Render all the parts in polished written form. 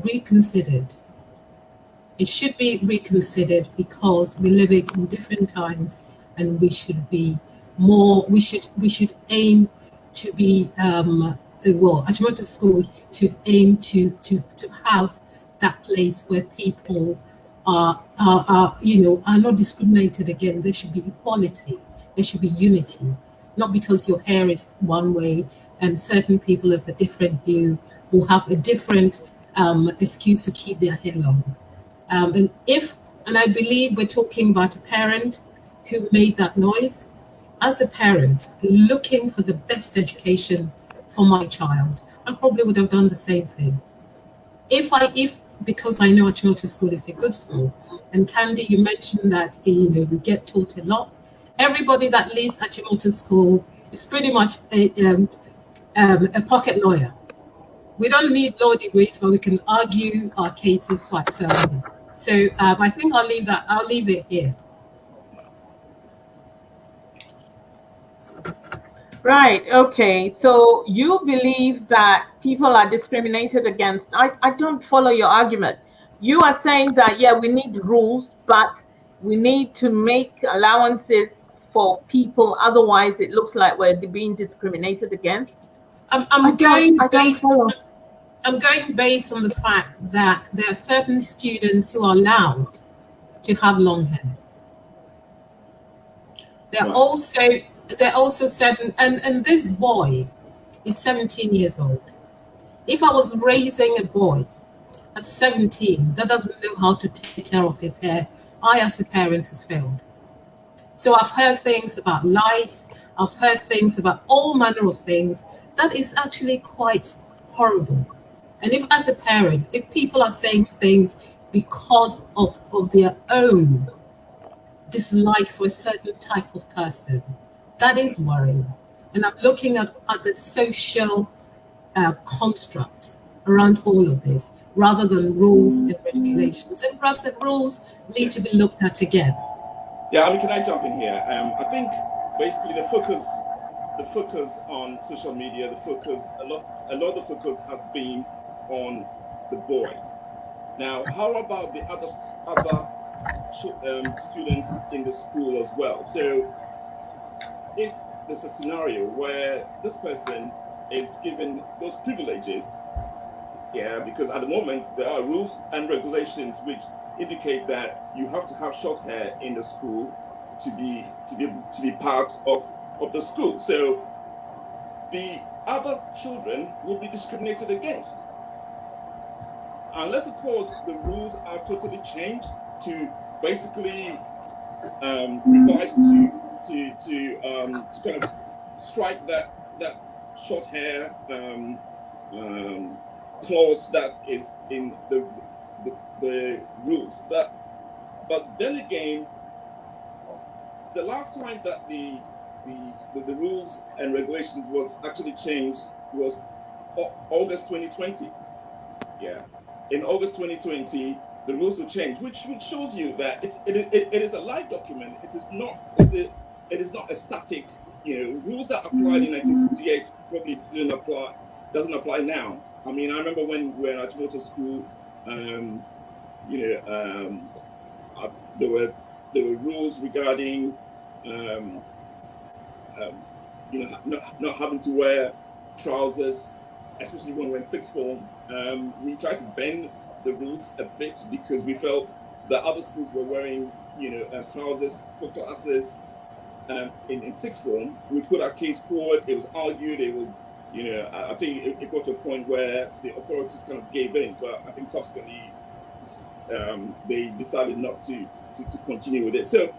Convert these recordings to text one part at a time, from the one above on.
reconsidered. It should be reconsidered because we're living in different times, and we should be more. We should aim to be well. Achimota School should aim to have that place where people are not discriminated against. There should be equality. There should be unity. Not because your hair is one way and certain people of a different view will have a different excuse to keep their hair long. And I believe we're talking about a parent who made that noise. As a parent looking for the best education for my child, I probably would have done the same thing. If because I know Achimota School is a good school, and Candy, you mentioned that you get taught a lot. Everybody that leaves Achimota School is pretty much a pocket lawyer. We don't need law degrees, but we can argue our cases quite firmly. So I think I'll leave it here. Right. Okay. So you believe that people are discriminated against. I don't follow your argument. You are saying that, yeah, we need rules, but we need to make allowances for people. Otherwise, it looks like we're being discriminated against. I'm going based on the fact that there are certain students who are allowed to have long hair. There are also certain, and this boy is 17 years old. If I was raising a boy at 17 that doesn't know how to take care of his hair, I as a parent has failed. So I've heard things about lice, I've heard things about all manner of things. That is actually quite horrible. And if as a parent, if people are saying things because of their own dislike for a certain type of person, that is worrying. And I'm looking at the social construct around all of this, rather than rules and regulations. And perhaps the rules need to be looked at again. Yeah, I mean, can I jump in here? I think basically the focus on social media, a lot of the focus has been on the boy. Now, how about the other students in the school as well? So if there's a scenario where this person is given those privileges, yeah, because at the moment there are rules and regulations which indicate that you have to have short hair in the school to be part of the school. So the other children will be discriminated against, unless of course the rules are totally changed to basically revise to kind of strike that short hair clause that is in the rules. But then again, the last time that the rules and regulations was actually changed was August 2020. Yeah, in August 2020, the rules were changed, which shows you that it is a live document. It is not a static. Rules that applied in 1968 probably doesn't apply now. I mean, I remember when we were at Achimota School, there were rules regarding not having to wear trousers, especially when we were in sixth form. We tried to bend the rules a bit because we felt that other schools were wearing trousers for classes. In sixth form, we put our case forward. It was argued. It was, I think it got to a point where the authorities kind of gave in. But I think subsequently they decided not to continue with it. So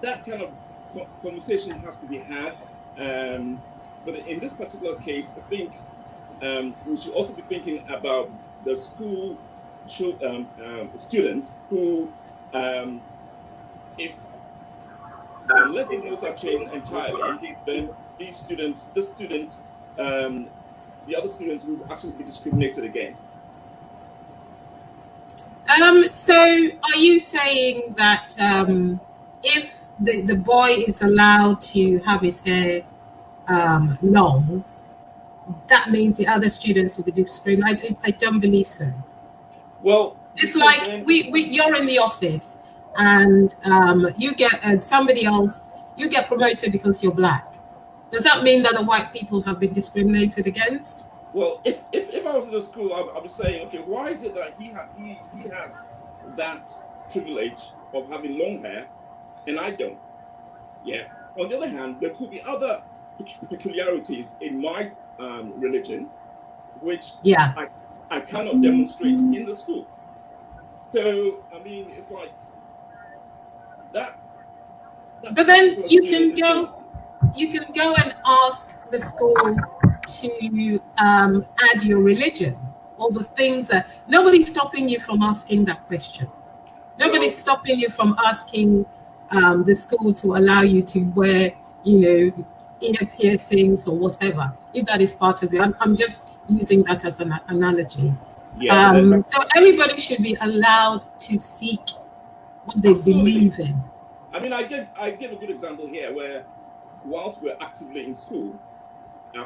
that kind of conversation has to be had. But in this particular case, I think we should also be thinking about the school students who, unless the rules are changed entirely, then the other students will actually be discriminated against. So are you saying that if the boy is allowed to have his hair long, that means the other students will be discriminated. I don't believe so. Well, it's like you're in the office and you get somebody else, you get promoted because you're black. Does that mean that the white people have been discriminated against? Well, if I was in the school, I would say, okay, why is it that he has that privilege of having long hair and I don't? Yeah. On the other hand, there could be other peculiarities in my religion, which I cannot demonstrate in the school. So I mean, it's like that. But then you can go and ask the school to add your religion, all the things that nobody's stopping you from asking that question. Nobody's stopping you from asking the school to allow you to wear, ear piercings or whatever, if that is part of it. I'm just using that as an analogy. Yeah, so everybody should be allowed to seek what they believe in. I mean, I give a good example here where, whilst we're actively in school,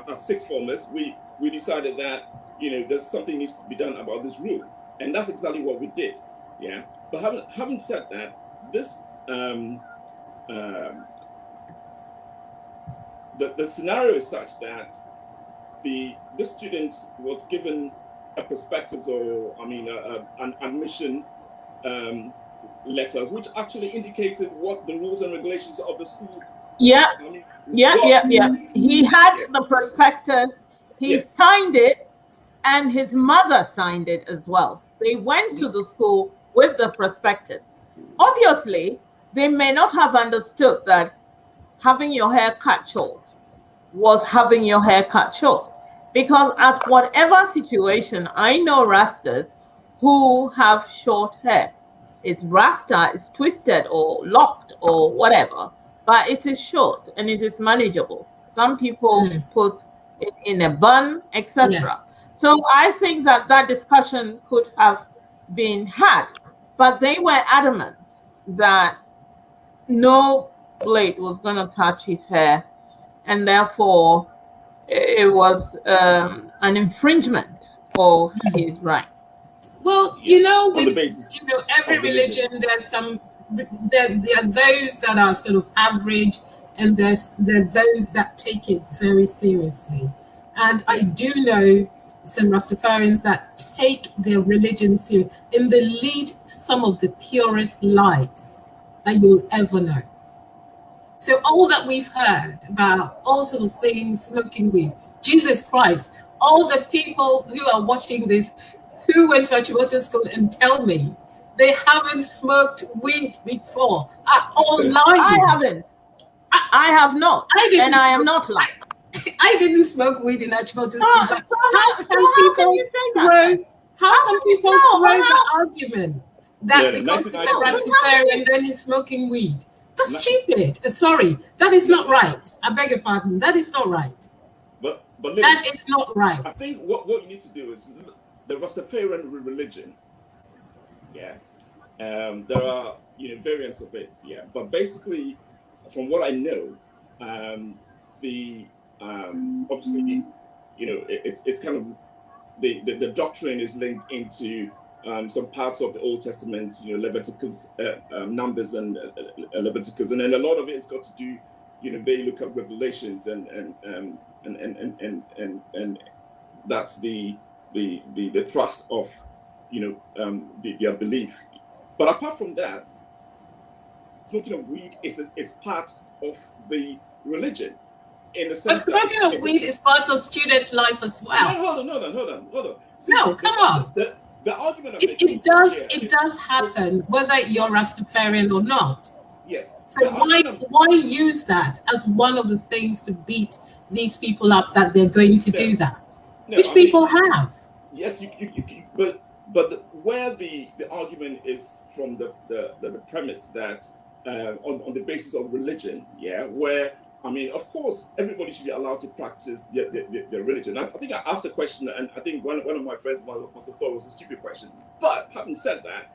as sixth formers, we decided that there's something needs to be done about this rule, and that's exactly what we did. Yeah, but having said that, this the scenario is such that this student was given a prospectus, or an admission letter, which actually indicated what the rules and regulations of the school. Yeah. He had the prospectus. He signed it, and his mother signed it as well. They went to the school with the prospectus. Obviously, they may not have understood that having your hair cut short was having your hair cut short. Because at whatever situation, I know Rastas who have short hair. It's Rasta, it's twisted or locked or whatever, but it is short and it is manageable. Some people put it in a bun, etc. Yes. So I think that discussion could have been had, but they were adamant that no blade was going to touch his hair, and therefore it was an infringement of his rights. Well, every religion, there are those that are sort of average, and there are those that take it very seriously. And I do know some Rastafarians that take their religion seriously, and they lead some of the purest lives that you'll ever know. So all that we've heard about all sorts of things, smoking weed, Jesus Christ, all the people who are watching this, who went to Achimota school and tell me they haven't smoked weed before, are all lying. I haven't. I have not. I am not lying. I didn't smoke weed in Achimota school. But how can people throw the argument that because he's a Rastafarian, then he's smoking weed? That's stupid. Sorry, that is not right. I beg your pardon. That is not right. But that is not right. I think what you need to do is the Rastafarian religion. Yeah, there are variants of it. Yeah, but basically, from what I know, obviously it's kind of the doctrine is linked into some parts of the Old Testament, Leviticus, Numbers, and Leviticus, and then a lot of it has got to do, they look at Revelations, and that's the thrust of their belief. But apart from that, smoking of weed is part of the religion. In the sense but smoking of weed is part of student life as well. Hold on. See, no, come on. The argument it does happen whether you're Rastafarian or not. Yes. So why use that as one of the things to beat these people up that they're going to do that? Which people have. Yes, but where the argument is from the premise that on the basis of religion, where of course, everybody should be allowed to practice their religion. I think I asked a question, and I think one of my friends must have thought it was a stupid question. But having said that,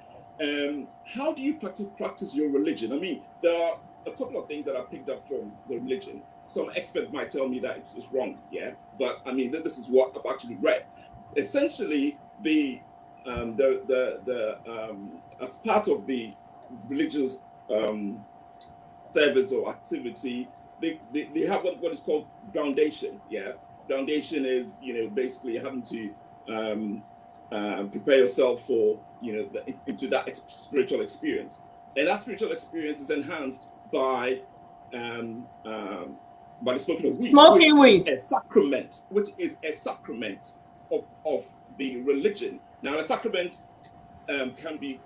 how do you practice your religion? There are a couple of things that I picked up from the religion. some expert might tell me that it's wrong, yeah. But I mean, this is what I've actually read. Essentially, as part of the religious service or activity, they have what is called groundation. Yeah, groundation is, you know, basically having to prepare yourself for, you know, into that spiritual experience, and that spiritual experience is enhanced by the smoking of weed, which is a sacrament of the religion. Now, a sacrament can be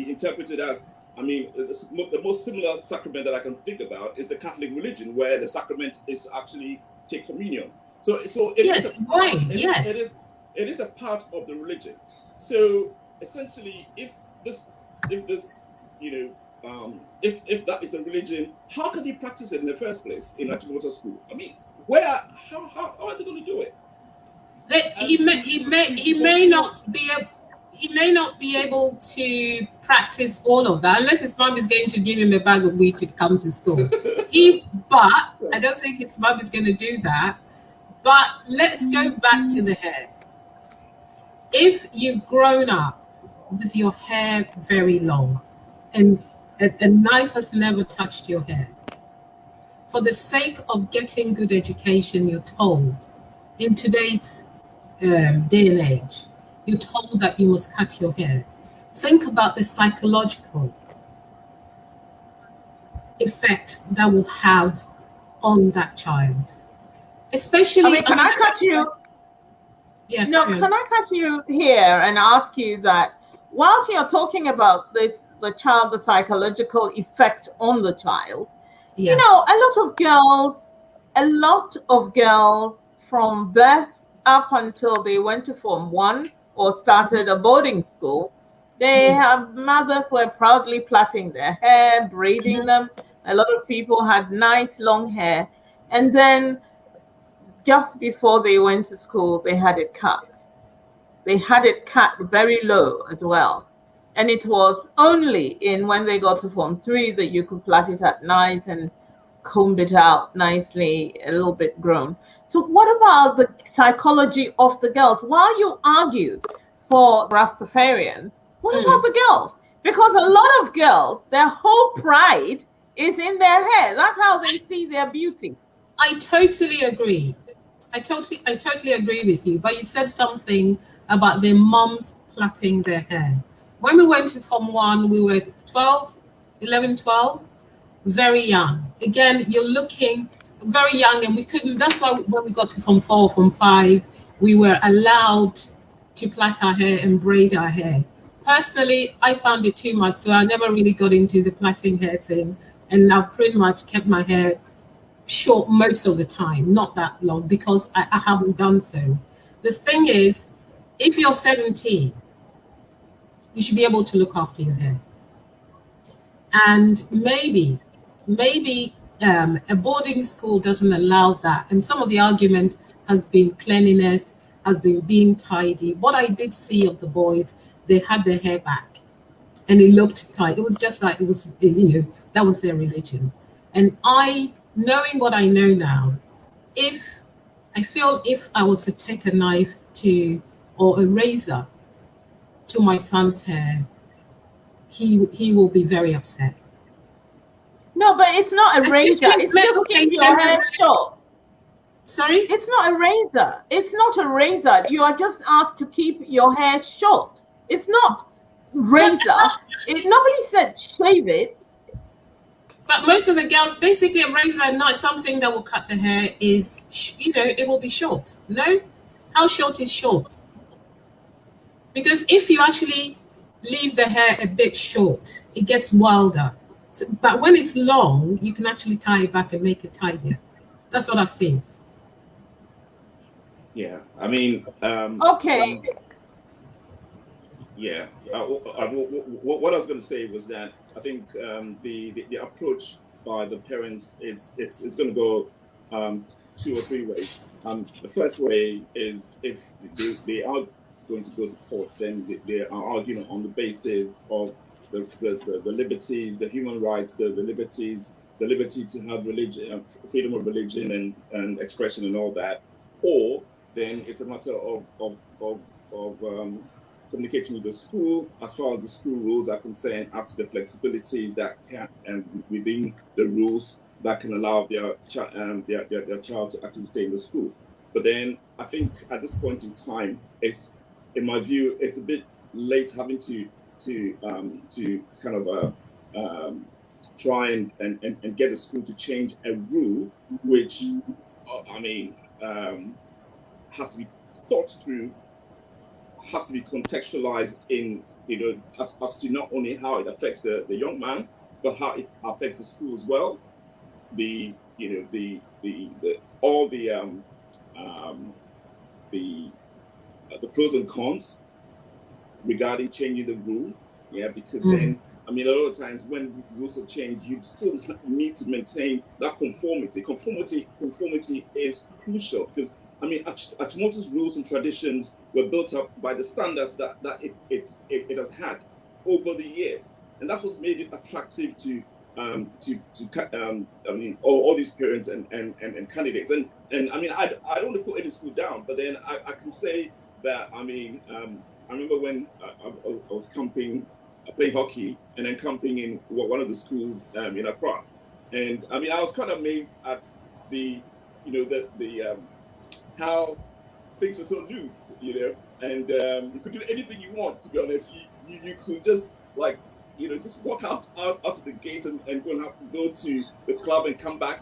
interpreted as, I mean, the most similar sacrament that I can think about is the Catholic religion, where the sacrament is actually take communion. So it yes, is a part, right, yes, it is a part of the religion. So essentially, if that is the religion, how can they practice it in the first place in Achimota school? I mean, how are they going to do it? He may not be able to practice all of that unless his mom is going to give him a bag of weed to come to school. But I don't think his mom is going to do that. But let's go back to the hair. If you've grown up with your hair very long and a knife has never touched your hair, for the sake of getting good education, you're told in today's day and age, you're told that you must cut your hair. Think about the psychological effect that will have on that child. Especially, can I cut you? Yeah. No, can I cut you here and ask you that whilst you're talking about the psychological effect on the child, yeah, you know, a lot of girls from birth up until they went to Form 1 or started a boarding school, they have mothers were proudly plaiting their hair, braiding them. A lot of people had nice long hair, and then just before they went to school, they had it cut. They had it cut very low as well. And it was only when they got to Form 3 that you could plait it at night and comb it out nicely, a little bit grown. So what about the psychology of the girls? While you argue for Rastafarian, what about the girls? Because a lot of girls, their whole pride is in their hair. That's how they see their beauty. I totally agree. I totally agree with you. But you said something about their moms plaiting their hair. When we went to Form 1, we were 12, very young. Again, you're looking very young, and we couldn't. That's why when we got to Form 4, Form 5, we were allowed to plait our hair and braid our hair. Personally, I found it too much, so I never really got into the plaiting hair thing, and I've pretty much kept my hair short most of the time, not that long, because I haven't done so. The thing is, if you're 17, you should be able to look after your hair. And maybe a boarding school doesn't allow that. And some of the argument has been cleanliness, has been being tidy. What I did see of the boys, they had their hair back and it looked tight. It was just like, it was, you know, that was their religion. And knowing what I know now, if I was to take a knife or a razor to my son's hair, he will be very upset. No, but it's not a razor. It's just keep your hair short. Sorry? It's not a razor. It's not a razor. You are just asked to keep your hair short. It's not razor. Nobody said shave it. But most of the girls, basically a razor, not something that will cut the hair, is, you know, it will be short. No? How short is short? Because if you actually leave the hair a bit short, it gets wilder. So, but when it's long, you can actually tie it back and make it tidier. That's what I've seen. Yeah, I mean... okay. Yeah, what I was going to say was that I think the approach by the parents it's going to go 2 or 3 ways. The first way is if they are going to go to court, then they are arguing on the basis of the liberties, the human rights, the liberties the liberty to have religion, freedom of religion and expression and all that, or then it's a matter of communication with the school as far as the school rules are concerned, as to the flexibilities that can and within the rules that can allow their child to actually stay in the school. But then I think at this point in time, it's, in my view, it's a bit late having to kind of try and get a school to change a rule which I mean has to be thought through, has to be contextualized in, you know, as to not only how it affects the young man, but how it affects the school as well. The, you know, all the pros and cons regarding changing the rule. Yeah, because then, I mean, a lot of times when rules are changed, you still need to maintain that conformity. Conformity is crucial, because I mean, Achimota's rules and traditions were built up by the standards that it has had over the years, and that's what made it attractive to I mean, all these parents and candidates. And I mean, I don't want to put any school down, but then I can say that, I mean, I remember when I was camping, playing hockey, and then camping in one of the schools in Accra, and I mean, I was kind of amazed at the, you know, the how things were so loose, you know, and you could do anything you want. To be honest, you could just, like, you know, just walk out of the gate and go to the club and come back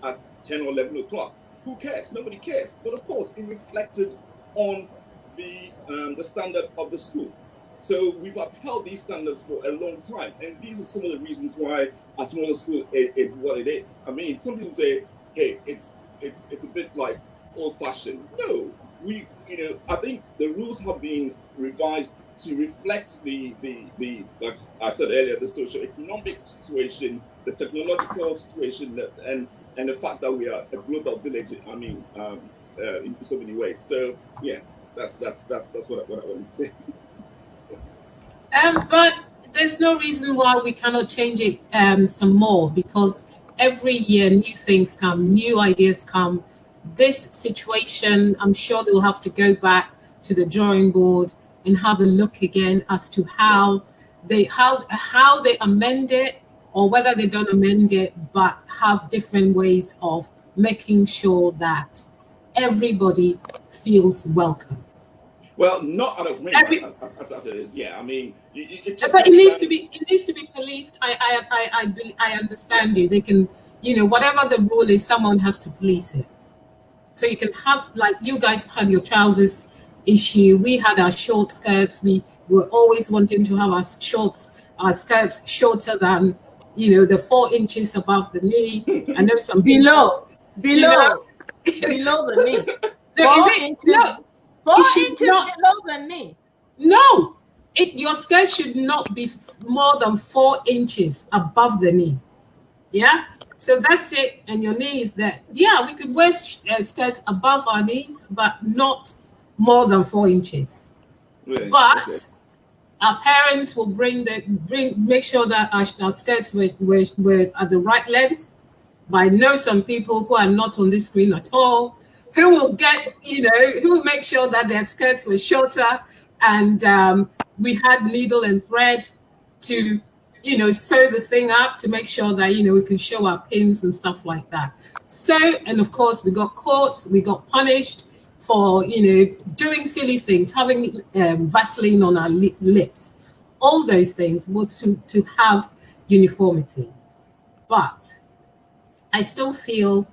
at 10 or 11 o'clock. Who cares? Nobody cares. But of course, it reflected on the standard of the school. So we've upheld these standards for a long time, and these are some of the reasons why Achimota School is what it is. I mean, some people say, hey, it's a bit like old-fashioned. No, you know, I think the rules have been revised to reflect the like I said earlier, the socio-economic situation, the technological situation, and the fact that we are a global village. I mean, in so many ways. So yeah, that's what I wanted to say. But there's no reason why we cannot change it some more, because every year new things come, new ideas come. This situation, I'm sure they'll have to go back to the drawing board and have a look again as to how they amend it, or whether they don't amend it, but have different ways of making sure that everybody feels welcome. Well, not out of whim, as it is. Yeah, I mean, but it needs to be policed. I understand you. They can, you know, whatever the rule is, someone has to police it. So you can have, like, you guys had your trousers issue. We had our short skirts. We were always wanting to have our skirts shorter than, you know, the 4 inches above the knee. I know some below you know, below the knee. No, 4 is it? inches, No, 4 it inches not, below the knee. No, your skirt should not be more than 4 inches above the knee. Yeah. So that's it, and your knee is there. Yeah, we could wear skirts above our knees, but not more than 4 inches. Really? But okay, our parents will make sure that our skirts were at the right length. But I know some people who are not on this screen at all, who will get, you know, who will make sure that their skirts were shorter, and we had needle and thread to, you know, sew the thing up to make sure that, you know, we can show our pins and stuff like that. So, and of course, we got caught, we got punished for, you know, doing silly things, having Vaseline on our lips. All those things were to have uniformity. But I still feel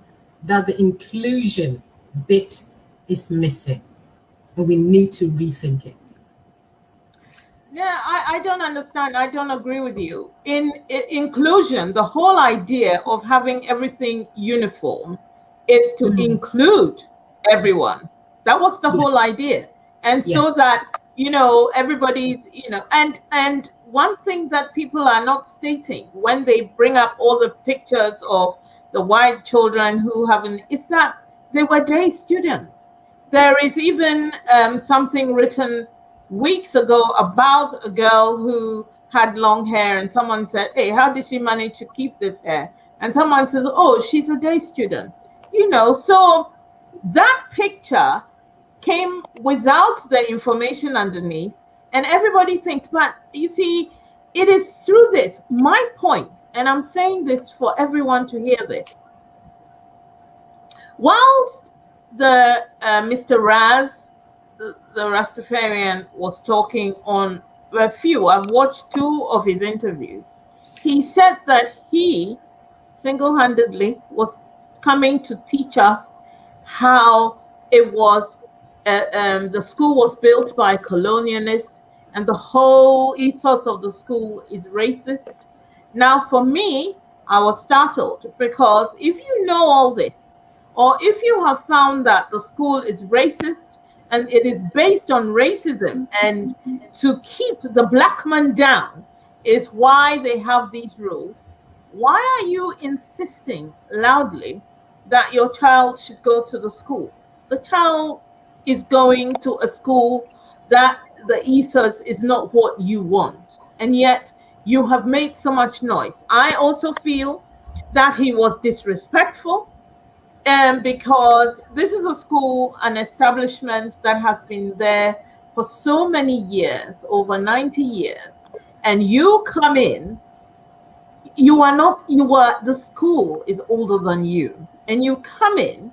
that the inclusion bit is missing, and we need to rethink it. Yeah, I don't understand. I don't agree with you. In inclusion, the whole idea of having everything uniform is to include everyone. That was the whole idea. And so that, you know, everybody's, you know, and one thing that people are not stating when they bring up all the pictures of the white children who haven't, is that they were day students. There is even something written weeks ago about a girl who had long hair, and someone said, hey, how did she manage to keep this hair? And someone says, oh, she's a day student. You know, so that picture came without the information underneath, and everybody thinks, but you see, it is through this. My point, and I'm saying this for everyone to hear this, whilst the Mr. Raz, the Rastafarian, was talking on a few, I've watched 2 of his interviews, he said that he single-handedly was coming to teach us how it was, the school was built by colonialists, and the whole ethos of the school is racist. Now, for me, I was startled, because if you know all this, or if you have found that the school is racist and it is based on racism, and to keep the black man down is why they have these rules, why are you insisting loudly that your child should go to the school? The child is going to a school that the ethos is not what you want, and yet you have made so much noise. I also feel that he was disrespectful, because this is a school, an establishment that has been there for so many years, over 90 years, and you come in, the school is older than you, and you come in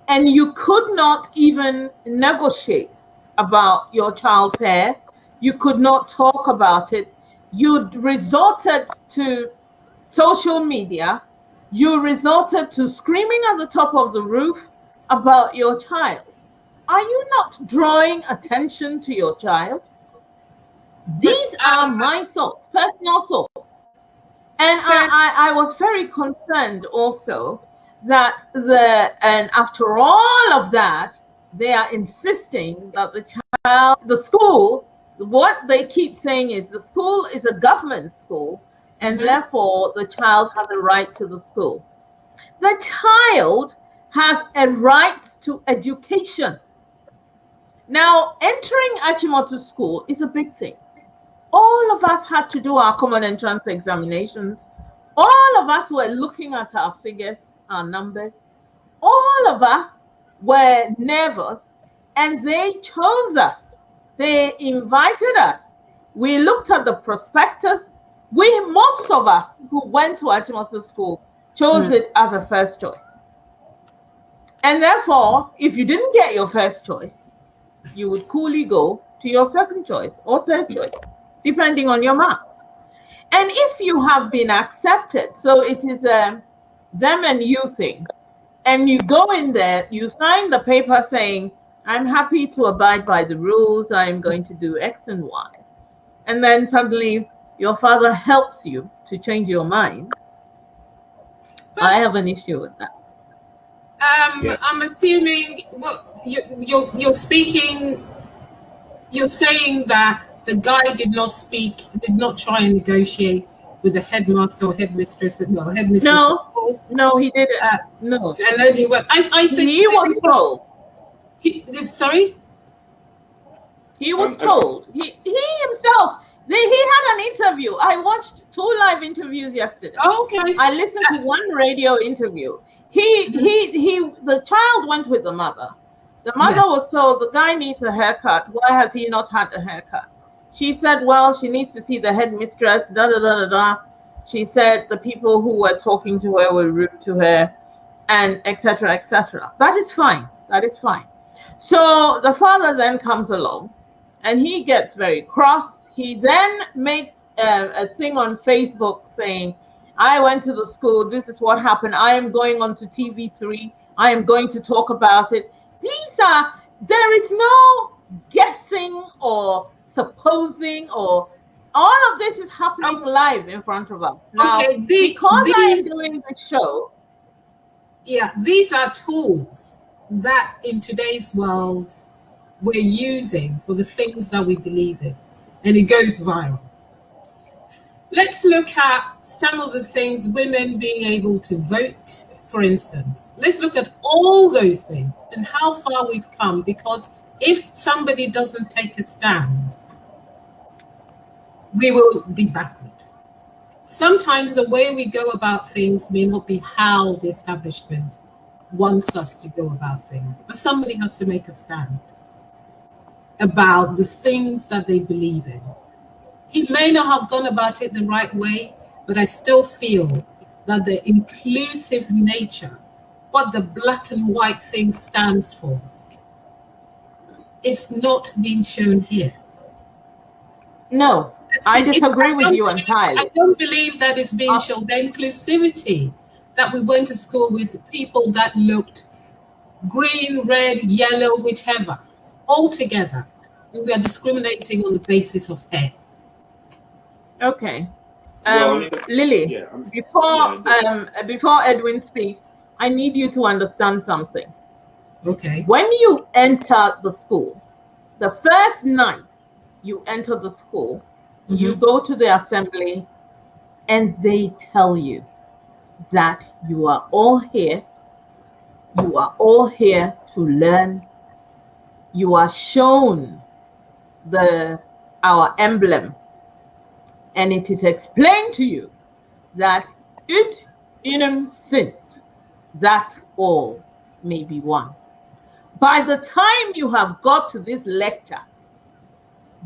and you could not even negotiate about your child's hair. You could not talk about it. You resorted to social media. You resorted to screaming at the top of the roof about your child. Are you not drawing attention to your child? These are my thoughts, personal thoughts. And I was very concerned also that and after all of that, they are insisting that the school, what they keep saying is the school is a government school, and therefore the child has a right to the school. The child has a right to education. Now, entering Achimota school is a big thing. All of us had to do our common entrance examinations. All of us were looking at our figures, our numbers. All of us were nervous, and they chose us. They invited us. We looked at the prospectus. Most of us who went to Achimota school chose it as a first choice. And therefore, if you didn't get your first choice, you would coolly go to your second choice or third choice, depending on your marks. And if you have been accepted, so it is a them and you thing, and you go in there, you sign the paper saying, I'm happy to abide by the rules, I'm going to do X and Y. And then suddenly your father helps you to change your mind. I have an issue with that. I'm assuming what you're speaking, you're saying that the guy did not try and negotiate with the headmaster or headmistress. Well, headmistress. No, he didn't. No. And then he went. I said he was told. Sorry. He was told. He himself. He had an interview. I watched 2 live interviews yesterday. Okay. I listened to 1 radio interview. The child went with the mother. The mother was told the guy needs a haircut. Why has he not had a haircut? She said, well, she needs to see the headmistress, She said the people who were talking to her were rude to her, and etc., etc. That is fine. That is fine. So the father then comes along, and he gets very cross. He then makes a thing on Facebook saying, I went to the school, this is what happened. I am going on to TV3. I am going to talk about it. There is no guessing or supposing, or all of this is happening live in front of us. Now, because I am doing the show. Yeah, these are tools that in today's world we're using for the things that we believe in, and it goes viral. Let's look at some of the things, women being able to vote, for instance. Let's look at all those things and how far we've come, because if somebody doesn't take a stand, we will be backward. Sometimes the way we go about things may not be how the establishment wants us to go about things, but somebody has to make a stand about the things that they believe in. He may not have gone about it the right way, but I still feel that the inclusive nature, what the black and white thing stands for, it's not being shown here. No, I disagree with you entirely. I don't believe that it's being shown. The inclusivity that we went to school with people that looked green, red, yellow, whichever, all together. And we are discriminating on the basis of hair. Okay. Well, I mean, Lily, yeah, before Edwin speaks, I need you to understand something. Okay. When you enter the school, the first night you enter the school, you go to the assembly and they tell you that you are all here to learn. You are shown our emblem, and it is explained to you that ut unum sint, that all may be one. By the time you have got to this lecture,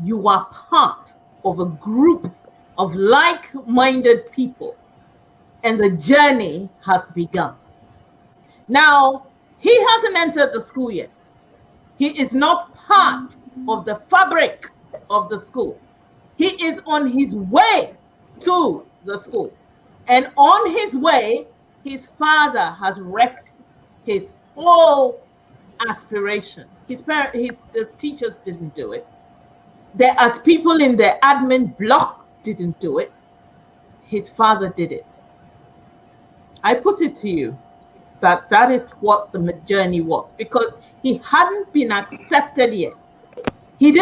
you are part of a group of like-minded people, and the journey has begun. Now, he hasn't entered the school yet. He is not part of the fabric of the school. He is on his way to the school. And on his way, his father has wrecked his whole aspiration. The teachers didn't do it. As people in the admin block didn't do it. His father did it. I put it to you that is what the journey was, because he hadn't been accepted yet. If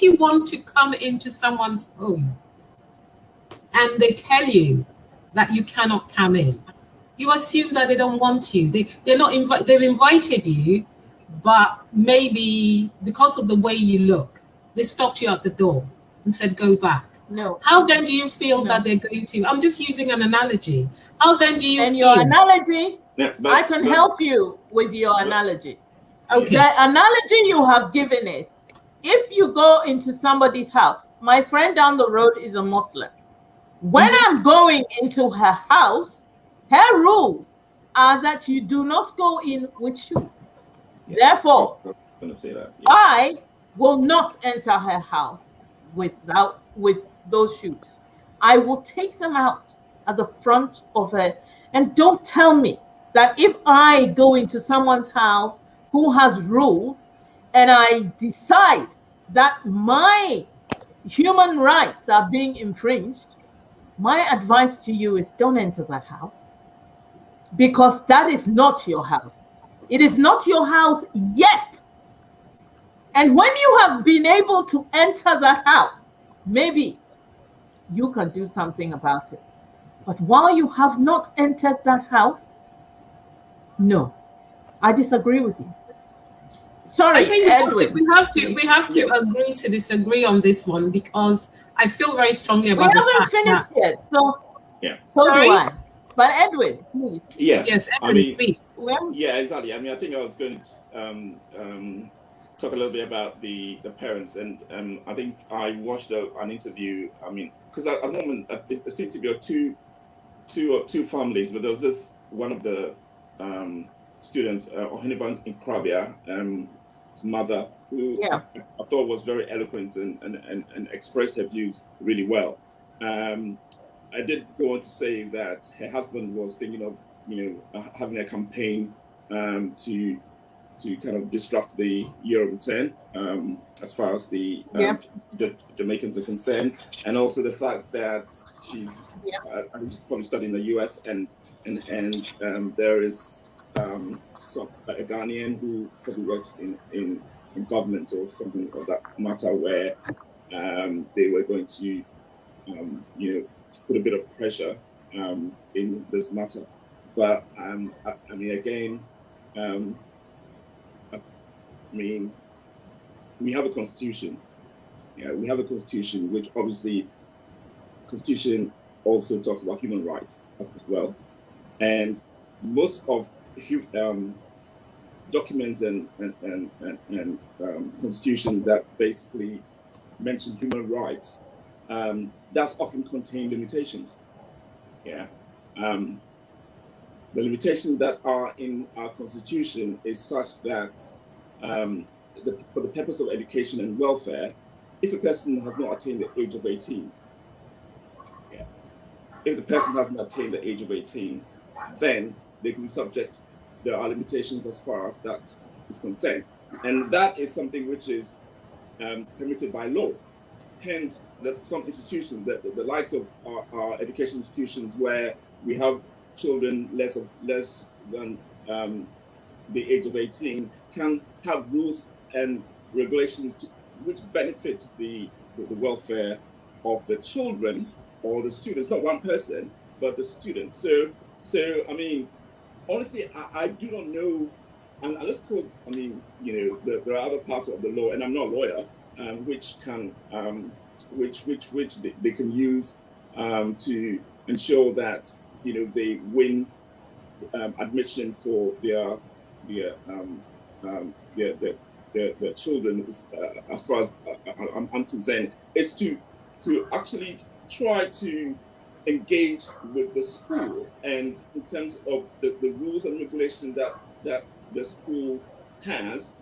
you want to come into someone's home and they tell you that you cannot come in, you assume that they don't want you. They've invited you, but maybe because of the way you look, they stopped you at the door and said, go back. No. How then do you feel that they're going to? I'm just using an analogy. How then do you feel? Your analogy, I can help you with your analogy. Okay. The analogy you have given is, if you go into somebody's house, my friend down the road is a Muslim. When I'm going into her house, her rules are that you do not go in with shoes. Yes. Therefore, I'm gonna say that. Yeah. I will not enter her house with those shoes. I will take them out at the front of her. And don't tell me that if I go into someone's house who has rules and I decide that my human rights are being infringed, my advice to you is don't enter that house, because that is not your house. It is not your house yet. And when you have been able to enter that house, maybe you can do something about it. But while you have not entered that house, no, I disagree with you. Sorry, I think Edwin. we have to agree to disagree on this one, because I feel very strongly about we haven't finished yet, so Sorry? do I. But Edwin, please. Yeah. Yes, Edwin, speak. Yeah, exactly. I mean, I think I was going to talk a little bit about the parents, and I think I watched an interview. I mean, because at the moment it seemed to be two families, but there was this one of the students, Ohiniban in Krabia, his mother, who I thought was very eloquent and expressed her views really well. I did go on to say that her husband was thinking of, having a campaign to kind of disrupt the year of return, as far as the Jamaicans are concerned, and also the fact that she's probably studying in the US, and there is a Ghanaian who probably works in government or something of that matter, where they were going to put a bit of pressure in this matter. But I mean, again, I mean, we have a constitution. Yeah, we have a constitution, which obviously, constitution also talks about human rights as well. And most of documents and constitutions that basically mention human rights, that's often contain limitations. Yeah. The limitations that are in our constitution is such that for the purpose of education and welfare, if a person has not attained the age of 18, yeah, if the person has not attained the age of 18, then they can be subject. There are limitations as far as that is concerned, and that is something which is permitted by law. Hence, that some institutions, the likes of our education institutions, where we have children less than the age of 18, can have rules and regulations which benefit the welfare of the children or the students, not one person, but the students. So I mean, honestly, I do not know, and let's cause, I mean, you know, there are other parts of the law, and I'm not a lawyer, which can, which they can use to ensure that, you know, they win admission for their children. As far as I'm concerned, is to actually try to engage with the school, and in terms of the rules and regulations that the school has,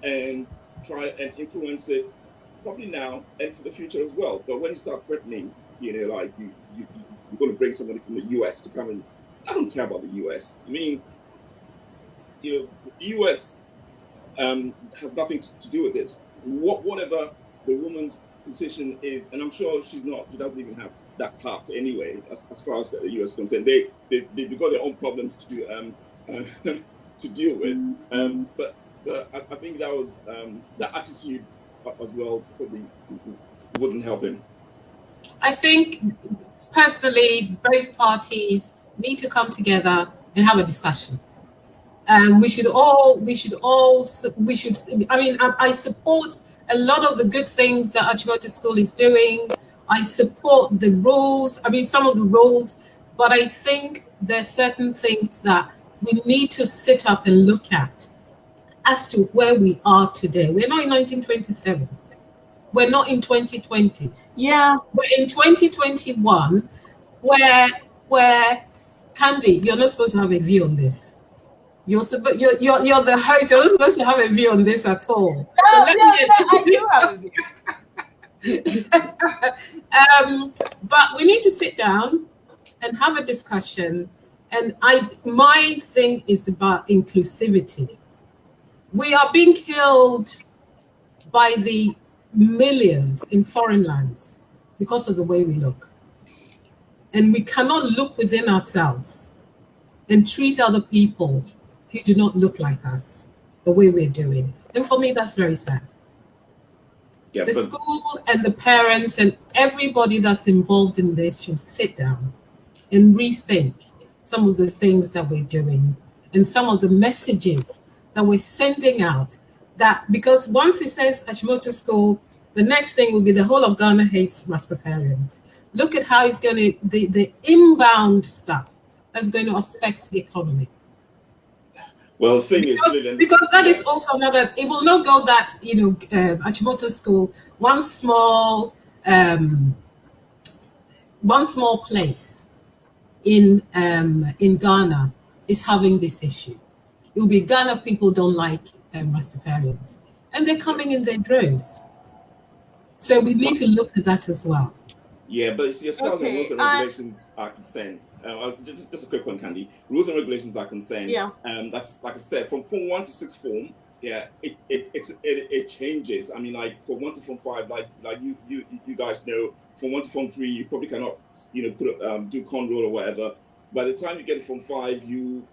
and try and influence it, probably now and for the future as well. But when you start threatening, you know, like you're going to bring somebody from the US to come in, I don't care about the US. I mean, you know, the US has nothing to do with it. Whatever the woman's position is, and I'm sure she doesn't even have that part anyway, as far as the US is concerned. They've got their own problems to do, to deal with. But I think that was that attitude as well probably wouldn't help him. I think personally, both parties need to come together and have a discussion. I mean, I support a lot of the good things that Achimota School is doing. I support the rules, I mean, some of the rules, but I think there's certain things that we need to sit up and look at as to where we are today. We're not in 1927. We're not in 2020. Yeah. We're in 2021, where Candy, you're not supposed to have a view on this. You're the host. You're not supposed to have a view on this at all. I do have a view. But we need to sit down and have a discussion. And my thing is about inclusivity. We are being killed by the millions in foreign lands because of the way we look. And we cannot look within ourselves and treat other people who do not look like us the way we're doing. And for me, that's very sad. Yeah, the school and the parents and everybody that's involved in this should sit down and rethink some of the things that we're doing and some of the messages that we're sending out. That because once it says Achimota School, the next thing will be the whole of Ghana hates Rastafarians. Look at how it's going to, the inbound stuff that's going to affect the economy. Well, the thing because that is also another, it will not go that, Achimota School, one small place in Ghana is having this issue. It will be Ghana people don't like Rastafarians, and they're coming in their droves. So we need to look at that as well. Yeah, but as far as the rules and regulations are concerned, just a quick one, Candy. Rules and regulations are concerned. Yeah. That's like I said, from Form 1 to 6th form. Yeah, it changes. I mean, like from 1 to Form 5, like you guys know, from 1 to Form 3, you probably cannot, put do con roll or whatever. By the time you get to Form 5, you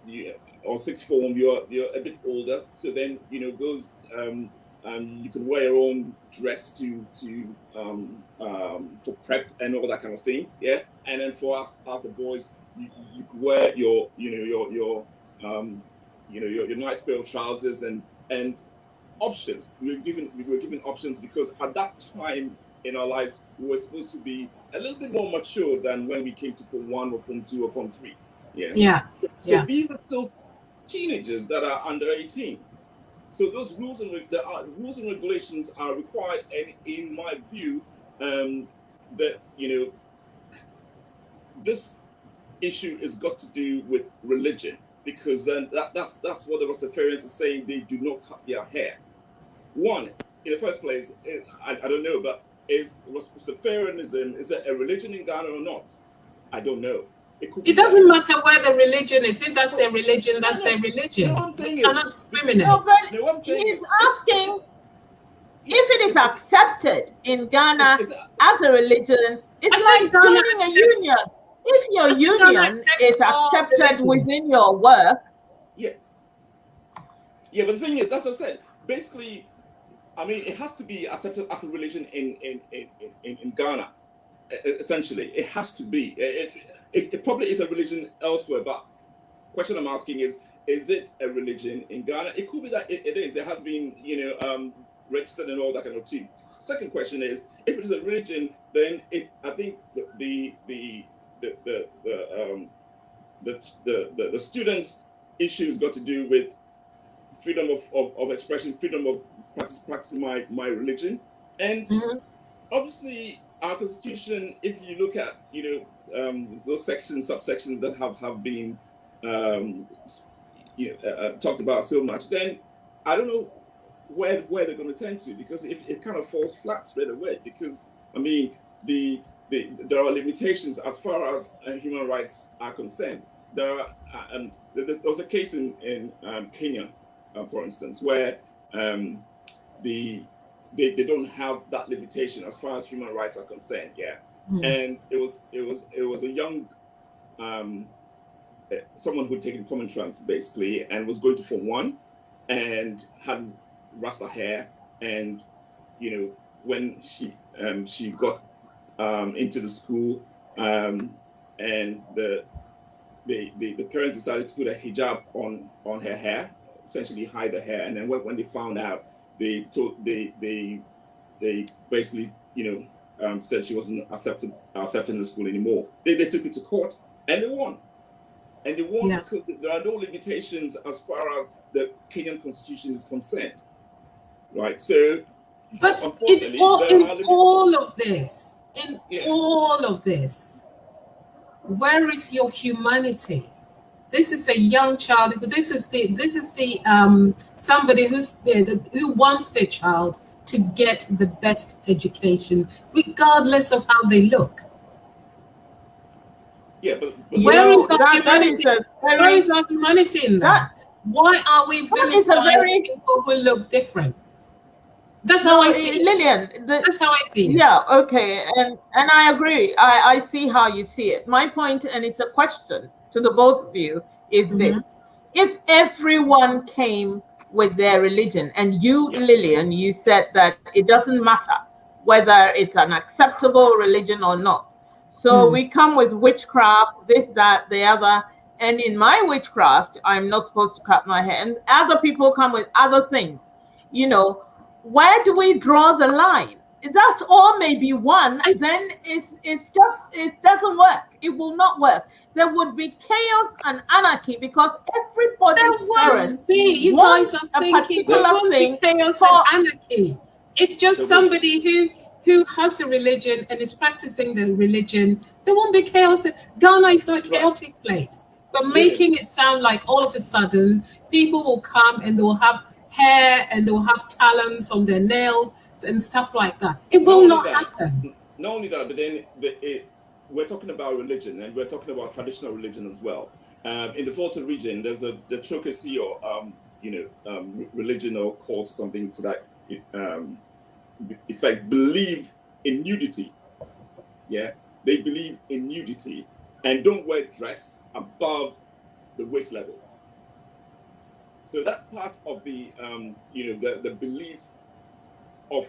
or 6th form, you're a bit older. So then those you can wear your own dress for prep and all that kind of thing. Yeah, and then for us as the boys, you could wear your nice pair of trousers and options. We were given options because at that time in our lives, we were supposed to be a little bit more mature than when we came to Form 1 or Form 2 or Form 3. Yeah. So these are still teenagers that are under 18. So those rules and regulations are required, and in my view, that this issue has got to do with religion, because then that's what the Rastafarians are saying. They do not cut their hair. One, in the first place, I don't know, but is Rastafarianism, is it a religion in Ghana or not? I don't know. It doesn't matter where the religion is. If that's their religion, that's their religion. They cannot discriminate. No, but he's asking if it is accepted in Ghana as a religion. It's like joining a union. If your union is accepted within your work. Yeah, but the thing is, that's what I said. Basically, I mean, it has to be accepted as a religion in Ghana. Essentially, it has to be. It probably is a religion elsewhere, but the question I'm asking is it a religion in Ghana? It could be that it is. It has been, registered and all that kind of thing. Second question is, if it is a religion, then I think the students' issues got to do with freedom of expression, freedom of practicing my religion, and obviously our constitution. If you look at those subsections that have been talked about so much, then I don't know where they're going to turn to, because if it kind of falls flat straight away, because I mean there are limitations as far as human rights are concerned. There was a case in Kenya, for instance, where they don't have that limitation as far as human rights are concerned. And it was a young someone who'd taken common trans basically and was going to Form 1 and had Rasta hair, and when she got into the school, and the parents decided to put a hijab on her hair, essentially hide the hair, and then when they found out, they basically said she wasn't accepted in the school anymore. They took it to court and they won. And they won because there are no limitations as far as the Kenyan constitution is concerned. Right. So but in all of this, where is your humanity? This is a young child. This is the somebody who wants their child to get the best education, regardless of how they look. Yeah, but where is our humanity? Where is our humanity in that? Why are we vilifying people who look different? That's how I see it. Lillian, that's how I see it. Yeah, okay, and I agree. I see how you see it. My point, and it's a question to the both of you, is this: if everyone came with their religion, and you, Lillian, you said that it doesn't matter whether it's an acceptable religion or not. So we come with witchcraft, this, that, the other, and in my witchcraft, I'm not supposed to cut my hair, and other people come with other things. Where do we draw the line? If that's all maybe one, then it doesn't work. It will not work. There would be chaos and anarchy because everybody's parents you guys are thinking there won't be chaos and anarchy. It's just somebody who has a religion and is practicing the religion. There won't be chaos. Ghana is not a chaotic place. But making it sound like all of a sudden people will come and they will have hair and they will have talons on their nails and stuff like that. It will not happen. Not only that, but then we're talking about religion, and we're talking about traditional religion as well. In the Volta region, there's the KIKI'S or religion or cult or something to that effect. Believe in nudity. Yeah, they believe in nudity and don't wear dress above the waist level. So that's part of the the belief of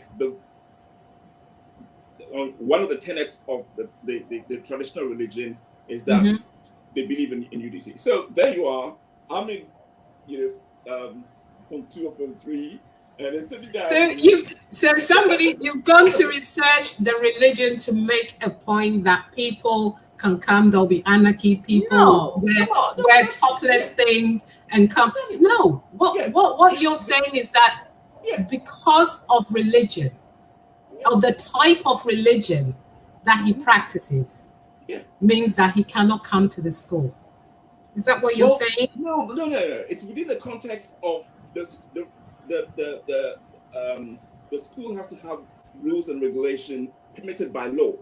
one of the tenets of the traditional religion is that they believe in nudity. So there you are. I'm in Form 2 or Form 3, And then sitting down. You've gone to research the religion to make a point that people can come. There'll be anarchy. People wear topless things and come. No, what you're saying is that because of religion, of the type of religion that he practices, means that he cannot come to the school. Is that what you're saying? No. It's within the context of the school has to have rules and regulation permitted by law,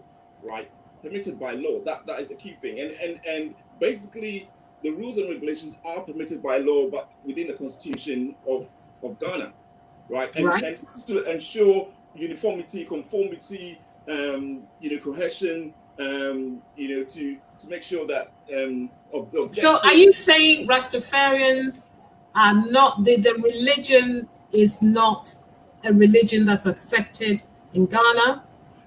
right? Permitted by law. That is the key thing. And basically, the rules and regulations are permitted by law, but within the Constitution of Ghana, right? And to ensure uniformity, conformity, cohesion, to make sure that So are you saying Rastafarians are not, the religion is not a religion that's accepted in Ghana?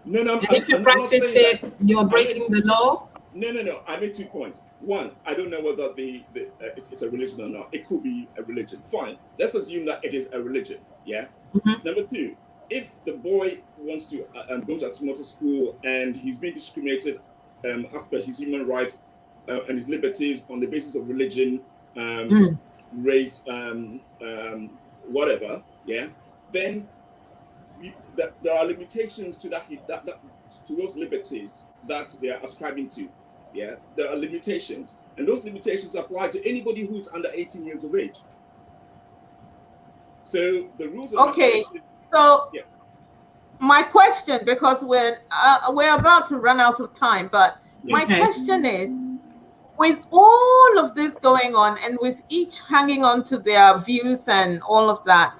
No. And if you practice it, you're breaking the law? No. I made 2 points. One, I don't know whether it's a religion or not. It could be a religion. Fine. Let's assume that it is a religion. Yeah. Mm-hmm. Number 2, if the boy wants to go to Achimota school and he's being discriminated as per his human rights and his liberties on the basis of religion, race, whatever, then there are limitations to to those liberties that they are ascribing to. There are limitations, and those limitations apply to anybody who's under 18 years of age. So the rules of my question, because we're about to run out of time, but my question is, with all of this going on and with each hanging on to their views and all of that,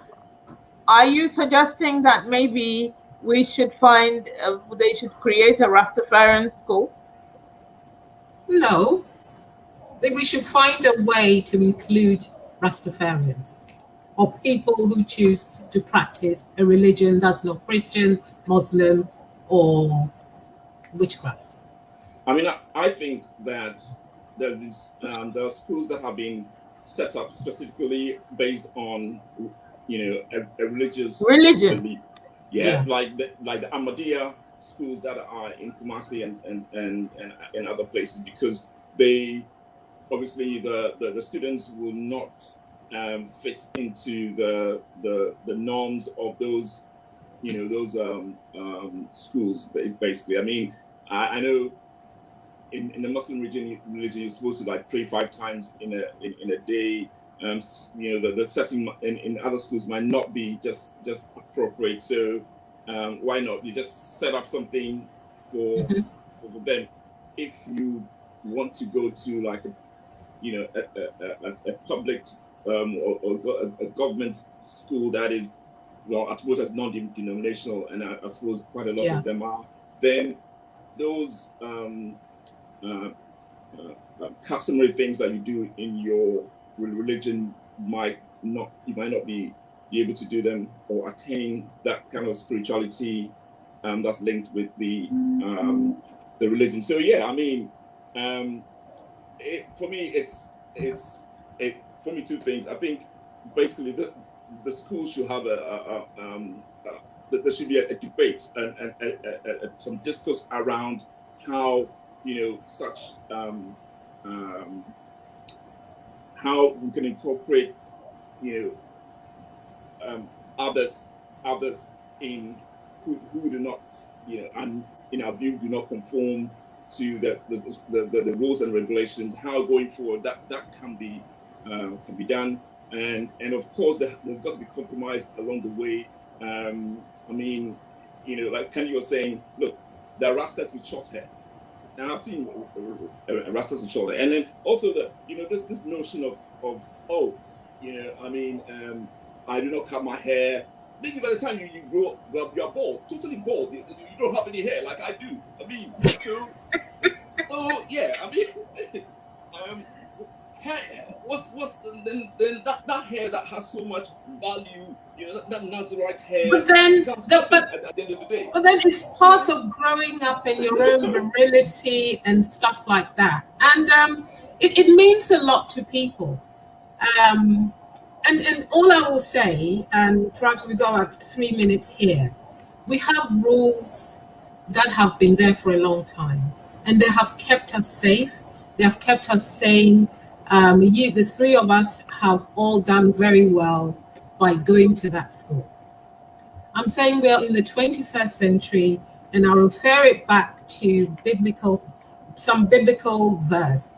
are you suggesting that maybe we should they should create a Rastafarian school? No. We should find a way to include Rastafarians or people who choose to practice a religion that's not Christian, Muslim, or witchcraft. I mean, I think that there are schools that have been set up specifically based on, a religious belief. Like the Ahmadiyya schools that are in Kumasi and other places, because they obviously the students will not fit into the norms of those schools. Basically, I mean, I know in the Muslim religion you're supposed to pray 5 times in a day. The setting in other schools might not be just appropriate. So why not? You just set up something for them. If you want to go to a public or a government school that is, I suppose that's non-denominational, and I suppose quite a lot of them are, then those customary things that you do in your religion you might not be able to do them or attain that kind of spirituality that's linked with the religion. So I mean, for me, for me 2 things. I think basically the school should have there should be a debate and some discourse around how such how we can incorporate others in who do not and in our view do not conform to the rules and regulations. How going forward that can be done, and of course there's got to be compromise along the way. I mean, like Kenny was saying, look, there are Rastas with short hair. Now I've seen Rastas with short hair, and then also this notion of I mean, I do not cut my hair. Maybe by the time you grow up, you're bald, totally bald. You don't have any hair like I do. I mean, so I mean, hair, what's then that hair that has so much value, that Nazarite hair. But then, at the end of the day. But then it's part of growing up in your own virility and stuff like that, and it means a lot to people. And all I will say, and perhaps we go at 3 minutes here, we have rules that have been there for a long time, and they have kept us safe. They have kept us sane. The three of us have all done very well by going to that school. I'm saying we're in the 21st century, and I'll refer it back to some biblical verse.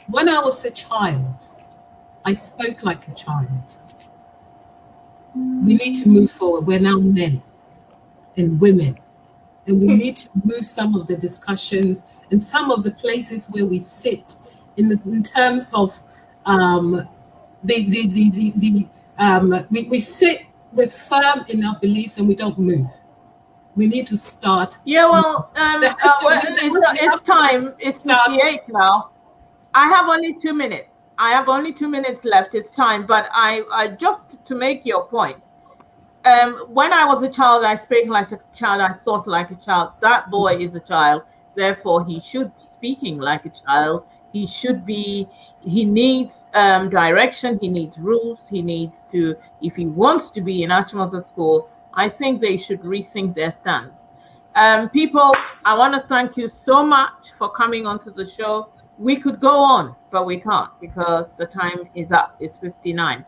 When I was a child, I spoke like a child. We need to move forward. We're now men and women, and we need to move some of the discussions and some of the places where we sit in terms of we sit, we're firm in our beliefs, and we don't move. We need to start. Yeah, well, it's time. It's 58 now. I have only 2 minutes. I have only 2 minutes left. It's time. But I just to make your point. When I was a child, I spoke like a child. I thought like a child. That boy is a child. Therefore, he should be speaking like a child. He should be. He needs direction. He needs rules. He needs to. If he wants to be in Achimota school, I think they should rethink their stance. People, I want to thank you so much for coming onto the show. We could go on, but we can't because the time is up. It's 59.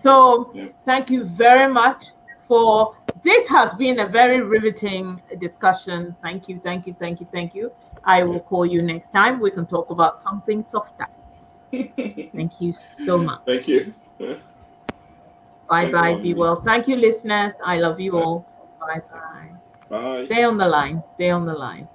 So thank you very much for this. Has been a very riveting discussion. Thank you, thank you, thank you, thank you. I will call you next time. We can talk about something softer. Thank you so much. Thank you. Bye-bye. Be well. Thank you, listeners. I love you all. Bye-bye. Bye. Stay on the line. Stay on the line.